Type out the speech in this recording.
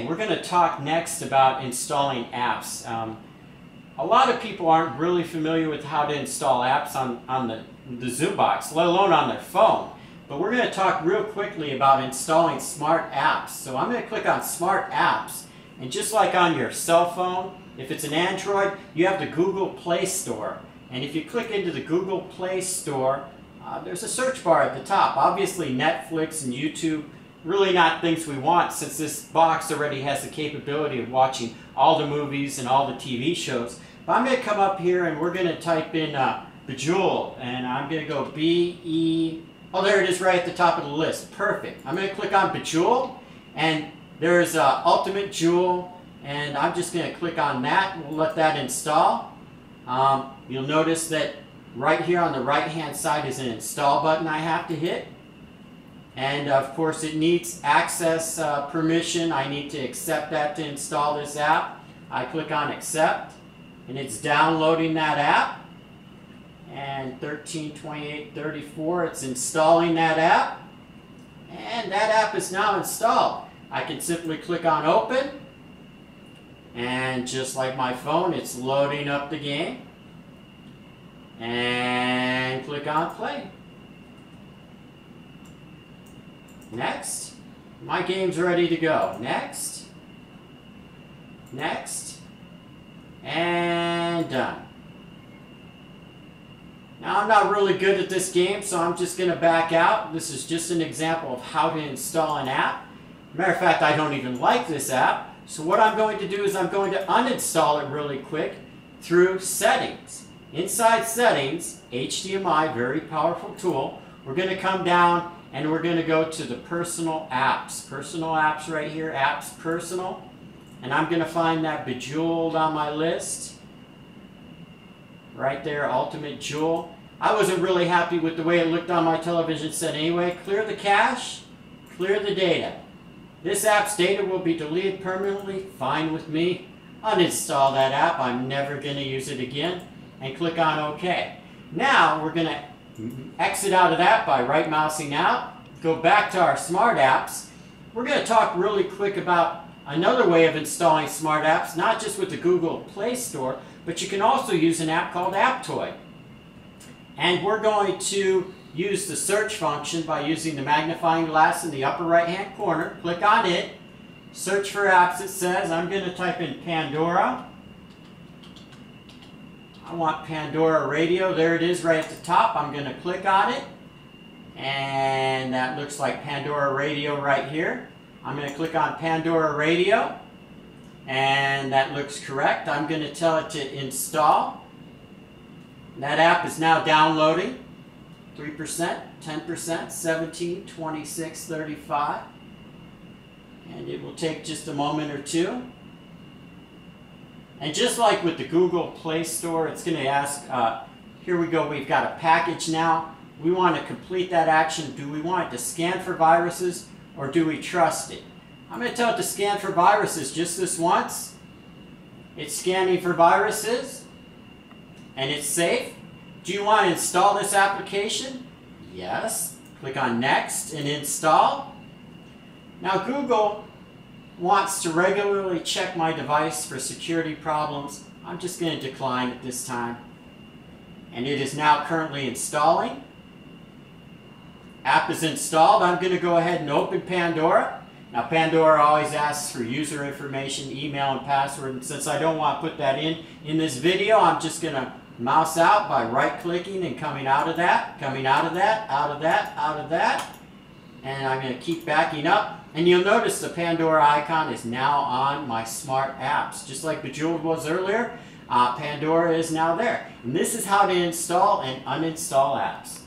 we're going to talk next about installing apps. A lot of people aren't really familiar with how to install apps on the Zummbox, let alone on their phone. But we're going to talk real quickly about installing smart apps. So I'm going to click on Smart Apps. And just like on your cell phone, if it's an Android, you have the Google Play Store. And if you click into the Google Play Store, there's a search bar at the top. Obviously Netflix and YouTube, really not things we want since this box already has the capability of watching all the movies and all the TV shows. But I'm going to come up here and we're going to type in Bejeweled, and I'm going to go B-E, oh there it is right at the top of the list. Perfect. I'm going to click on Bejeweled, and there's Ultimate Jewel, and I'm just going to click on that. We'll let that install. You'll notice that right here on the right hand side is an install button I have to hit. And of course it needs access permission. I need to accept that to install this app. I click on accept and it's downloading that app. And 132834, it's installing that app. And that app is now installed. I can simply click on open. And just like my phone, it's loading up the game. And click on play. Next. My game's ready to go. Next. Next. And done. Now I'm not really good at this game, so I'm just going to back out. This is just an example of how to install an app. Matter of fact, I don't even like this app. So what I'm going to do is I'm going to uninstall it really quick through settings. Inside settings, HDMI, very powerful tool. We're going to come down and we're going to go to the personal apps. Personal apps right here, apps personal. And I'm going to find that Bejeweled on my list. Right there, Ultimate Jewel. I wasn't really happy with the way it looked on my television set anyway. Clear the cache, clear the data. This app's data will be deleted permanently, fine with me. Uninstall that app, I'm never going to use it again. And click on OK. Now we're going to exit out of that by right mousing out. Go back to our smart apps. We're going to talk really quick about another way of installing smart apps, not just with the Google Play Store, but you can also use an app called Aptoid. And we're going to use the search function by using the magnifying glass in the upper right hand corner. Click on it. Search for apps, it says. I'm going to type in Pandora. I want Pandora Radio. There it is right at the top. I'm going to click on it. And that looks like Pandora Radio right here. I'm going to click on Pandora Radio. And that looks correct. I'm going to tell it to install. That app is now downloading. 3%, 10%, 17, 26, 35. And it will take just a moment or two. And just like with the Google Play Store, it's going to ask, here we go, we've got a package now. We want to complete that action. Do we want it to scan for viruses or do we trust it? I'm going to tell it to scan for viruses just this once. It's scanning for viruses and it's safe. Do you want to install this application? Yes. Click on Next and Install. Now Google wants to regularly check my device for security problems. I'm just going to decline at this time. And it is now currently installing. App is installed. I'm going to go ahead and open Pandora. Now Pandora always asks for user information, email, and password. And since I don't want to put that in this video, I'm just going to mouse out by right-clicking and coming out of that, coming out of that, out of that, out of that. And I'm going to keep backing up. And you'll notice the Pandora icon is now on my smart apps. Just like Bejeweled was earlier, Pandora is now there. And this is how to install and uninstall apps.